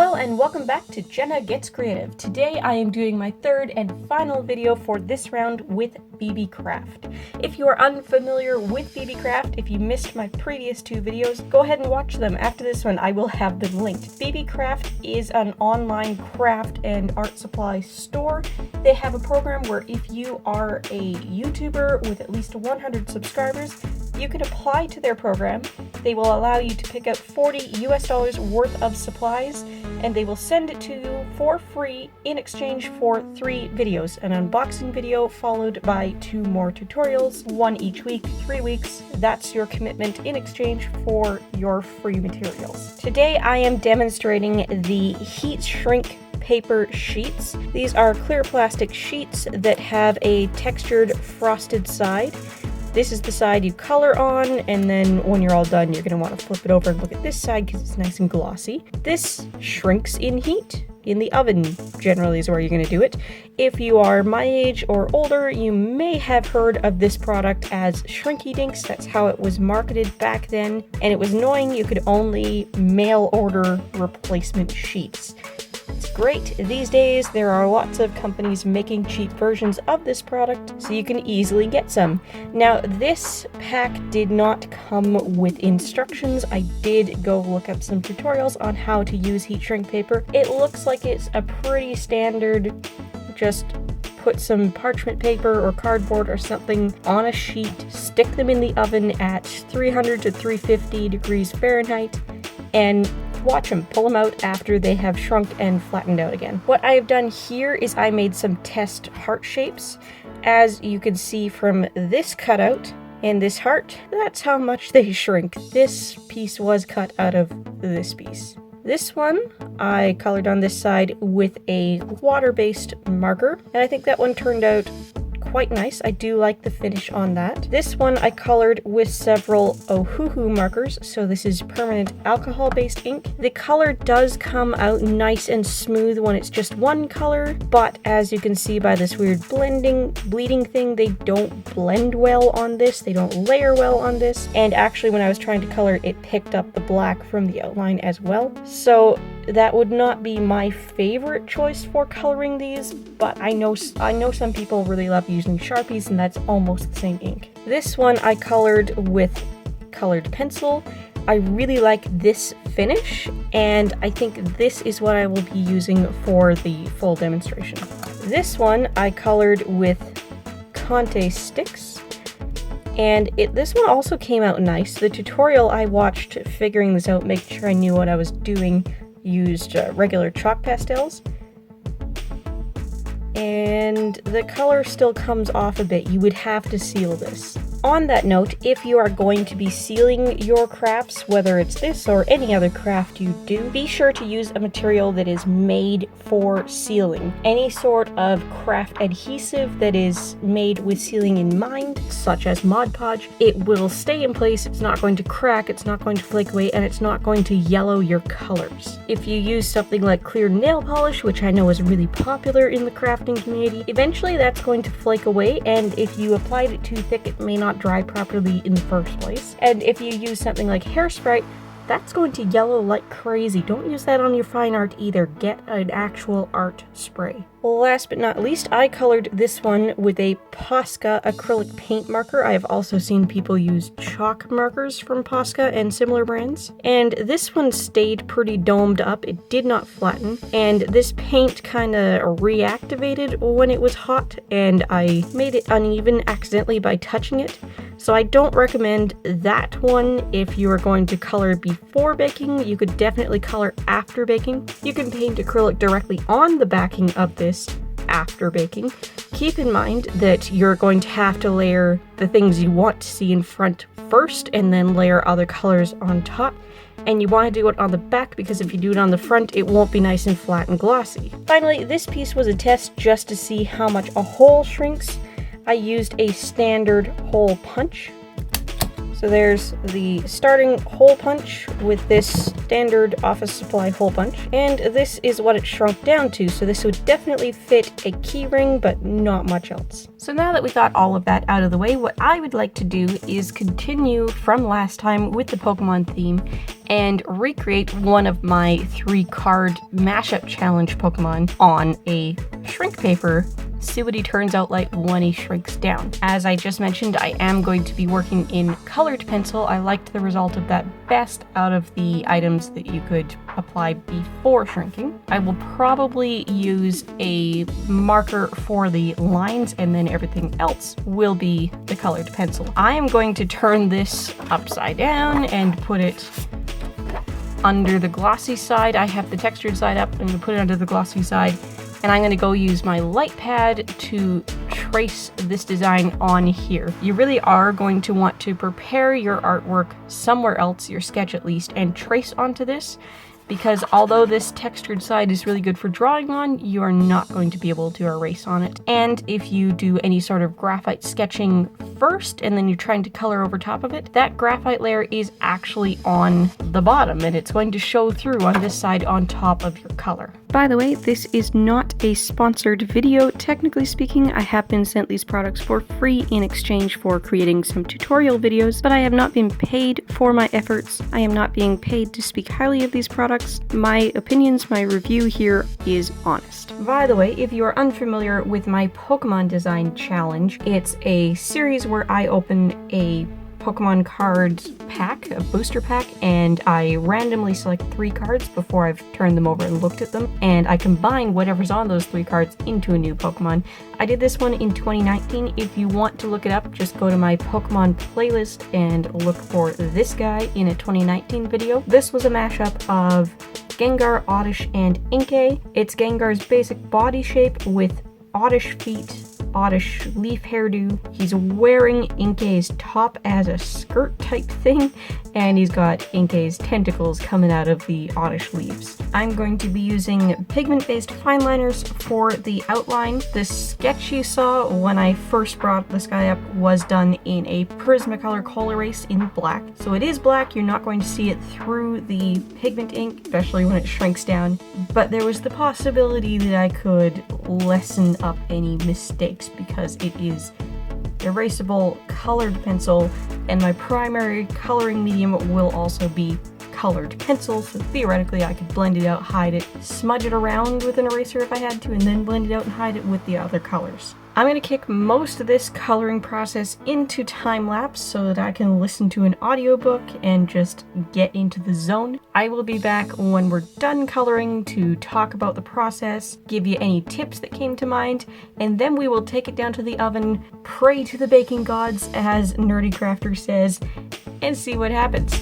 Hello and welcome back to Jenna Gets Creative. Today I am doing my third and final video for this round with BB Craft. If you are unfamiliar with BB Craft, if you missed my previous two videos, go ahead and watch them. After this one I will have them linked. BB Craft is an online craft and art supply store. They have a program where if you are a YouTuber with at least 100 subscribers, you can apply to their program. They will allow you to pick out $40 US worth of supplies, and they will send it to you for free in exchange for 3 videos. An unboxing video followed by 2 more tutorials, 1 each week, 3 weeks. That's your commitment in exchange for your free materials. Today I am demonstrating the heat shrink paper sheets. These are clear plastic sheets that have a textured frosted side. This is the side you color on, and then when you're all done, you're going to want to flip it over and look at this side because it's nice and glossy. This shrinks in heat. In the oven generally is where you're going to do it. If you are my age or older, you may have heard of this product as Shrinky Dinks. That's how it was marketed back then, and it was annoying. You could only mail order replacement sheets. It's great. These days there are lots of companies making cheap versions of this product, so you can easily get some. Now this pack did not come with instructions. I did go look up some tutorials on how to use heat shrink paper. It looks like it's a pretty standard, just put some parchment paper or cardboard or something on a sheet, stick them in the oven at 300 to 350 degrees Fahrenheit, and watch them, pull them out after they have shrunk and flattened out again. What I have done here is I made some test heart shapes. As you can see from this cutout and this heart, that's how much they shrink. This piece was cut out of this piece. This one I colored on this side with a water-based marker, and I think that one turned out quite nice. I do like the finish on that. This one I colored with several Ohuhu markers, so this is permanent alcohol-based ink. The color does come out nice and smooth when it's just one color, but as you can see by this weird bleeding thing, they don't blend well on this, they don't layer well on this, and actually when I was trying to color it picked up the black from the outline as well. So that would not be my favorite choice for coloring these, but I know some people really love using Sharpies, and that's almost the same ink. This one I colored with colored pencil. I really like this finish, and I think this is what I will be using for the full demonstration. This one I colored with Conte sticks, and this one also came out nice. The tutorial I watched figuring this out, making sure I knew what I was doing, used regular chalk pastels, and the color still comes off a bit. You would have to seal this. On that note, if you are going to be sealing your crafts, whether it's this or any other craft you do, be sure to use a material that is made for sealing. Any sort of craft adhesive that is made with sealing in mind, such as Mod Podge, it will stay in place, it's not going to crack, it's not going to flake away, and it's not going to yellow your colors. If you use something like clear nail polish, which I know is really popular in the crafting community, eventually that's going to flake away, and if you applied it too thick, it may not dry properly in the first place. And if you use something like Hairspray, that's going to yellow like crazy. Don't use that on your fine art either. Get an actual art spray. Last but not least, I colored this one with a Posca acrylic paint marker. I have also seen people use chalk markers from Posca and similar brands. And this one stayed pretty domed up. It did not flatten. And this paint kind of reactivated when it was hot, and I made it uneven accidentally by touching it. So I don't recommend that one if you are going to color before baking. You could definitely color after baking. You can paint acrylic directly on the backing of this after baking. Keep in mind that you're going to have to layer the things you want to see in front first and then layer other colors on top. And you want to do it on the back because if you do it on the front, it won't be nice and flat and glossy. Finally, this piece was a test just to see how much a hole shrinks. I used a standard hole punch. So there's the starting hole punch with this standard office supply hole punch, and this is what it shrunk down to, so this would definitely fit a key ring, but not much else. So now that we got all of that out of the way, what I would like to do is continue from last time with the Pokemon theme and recreate one of my 3-card mashup challenge Pokemon on a shrink paper. See what he turns out like when he shrinks down. As I just mentioned, I am going to be working in colored pencil. I liked the result of that best out of the items that you could apply before shrinking. I will probably use a marker for the lines, and then everything else will be the colored pencil. I am going to turn this upside down and put it under the glossy side. I have the textured side up. I'm going to put it under the glossy side. And I'm going to go use my light pad to trace this design on here. You really are going to want to prepare your artwork somewhere else, your sketch at least, and trace onto this, because although this textured side is really good for drawing on, you are not going to be able to erase on it. And if you do any sort of graphite sketching first and then you're trying to color over top of it, that graphite layer is actually on the bottom and it's going to show through on this side on top of your color. By the way, this is not a sponsored video. Technically speaking, I have been sent these products for free in exchange for creating some tutorial videos, but I have not been paid for my efforts. I am not being paid to speak highly of these products. My opinions, my review here is honest. By the way, if you are unfamiliar with my Pokemon Design Challenge, it's a series where I open a Pokemon card pack, a booster pack, and I randomly select 3 cards before I've turned them over and looked at them, and I combine whatever's on those 3 cards into a new Pokemon. I did this one in 2019. If you want to look it up, just go to my Pokemon playlist and look for this guy in a 2019 video. This was a mashup of Gengar, Oddish, and Inkay. It's Gengar's basic body shape with Oddish feet, Oddish leaf hairdo. He's wearing Inkay's top as a skirt type thing, and he's got Inkay's tentacles coming out of the Oddish leaves. I'm going to be using pigment-based fine liners for the outline. The sketch you saw when I first brought this guy up was done in a Prismacolor Kohl Erase in black. So it is black, you're not going to see it through the pigment ink, especially when it shrinks down, but there was the possibility that I could lessen up any mistakes because it is erasable colored pencil, and my primary coloring medium will also be colored pencil, so theoretically I could blend it out, hide it, smudge it around with an eraser if I had to, and then blend it out and hide it with the other colors. I'm going to kick most of this coloring process into time-lapse so that I can listen to an audiobook and just get into the zone. I will be back when we're done coloring to talk about the process, give you any tips that came to mind, and then we will take it down to the oven, pray to the baking gods, as Nerdy Crafter says, and see what happens.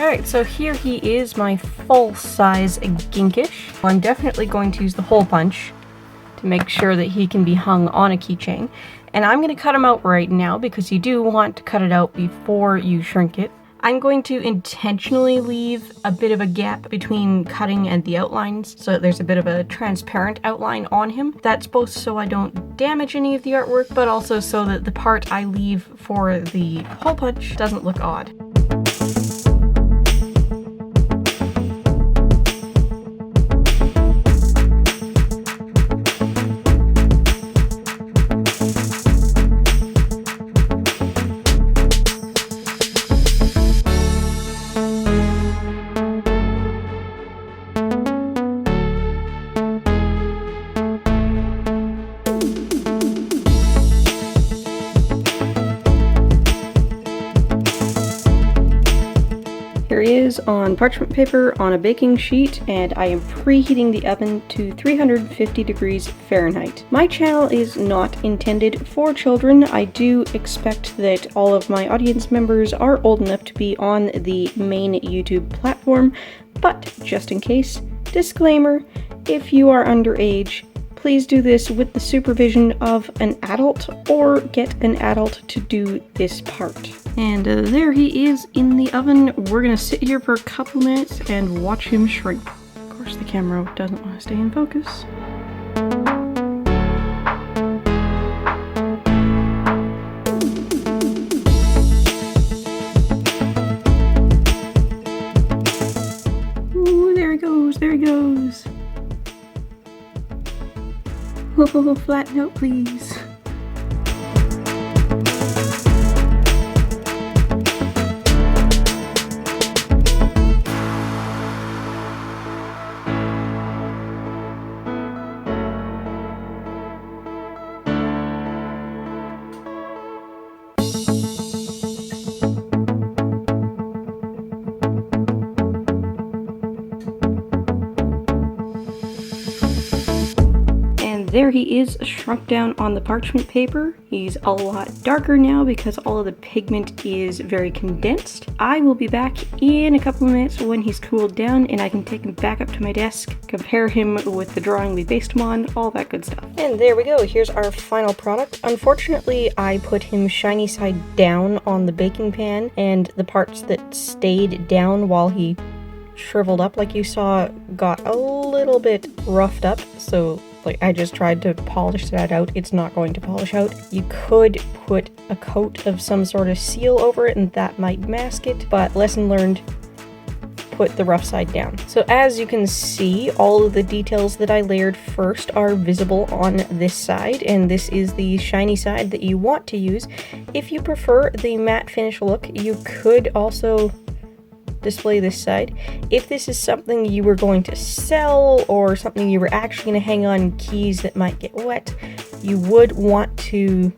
Alright, so here he is, my full-size Ginkish. I'm definitely going to use the hole punch to make sure that he can be hung on a keychain. And I'm going to cut him out right now because you do want to cut it out before you shrink it. I'm going to intentionally leave a bit of a gap between cutting and the outlines so that there's a bit of a transparent outline on him. That's both so I don't damage any of the artwork, but also so that the part I leave for the hole punch doesn't look odd. Here he is on parchment paper on a baking sheet, and I am preheating the oven to 350 degrees Fahrenheit. My channel is not intended for children. I do expect that all of my audience members are old enough to be on the main YouTube platform, but just in case, disclaimer, if you are underage, please do this with the supervision of an adult or get an adult to do this part. And there he is in the oven. We're gonna sit here for a couple minutes and watch him shrink. Of course the camera doesn't want to stay in focus. Ooh, there he goes, there he goes. Oh, flat note, please. There he is, shrunk down on the parchment paper. He's a lot darker now because all of the pigment is very condensed. I will be back in a couple of minutes when he's cooled down and I can take him back up to my desk, compare him with the drawing we based him on, all that good stuff. And there we go, here's our final product. Unfortunately, I put him shiny side down on the baking pan, and the parts that stayed down while he shriveled up like you saw got a little bit roughed up, so I just tried to polish that out. It's not going to polish out. You could put a coat of some sort of seal over it and that might mask it, but lesson learned, put the rough side down. So as you can see, all of the details that I layered first are visible on this side, and this is the shiny side that you want to use. If you prefer the matte finish look, you could also display this side. If this is something you were going to sell or something you were actually going to hang on keys that might get wet, you would want to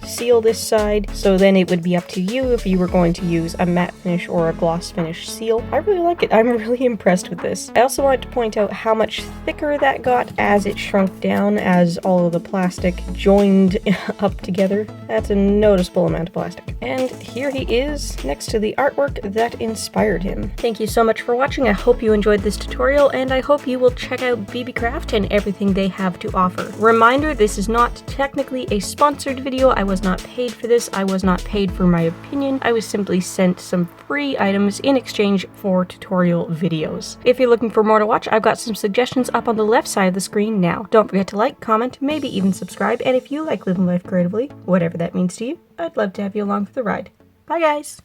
seal this side, so then it would be up to you if you were going to use a matte finish or a gloss finish seal. I really like it. I'm really impressed with this. I also wanted to point out how much thicker that got as it shrunk down, as all of the plastic joined up together. That's a noticeable amount of plastic. And here he is next to the artwork that inspired him. Thank you so much for watching. I hope you enjoyed this tutorial, and I hope you will check out BBcraft and everything they have to offer. Reminder, this is not technically a sponsored video. I was not paid for this. I was not paid for my opinion. I was simply sent some free items in exchange for tutorial videos. If you're looking for more to watch, I've got some suggestions up on the left side of the screen now. Don't forget to like, comment, maybe even subscribe, and if you like living life creatively, whatever that means to you, I'd love to have you along for the ride. Bye guys!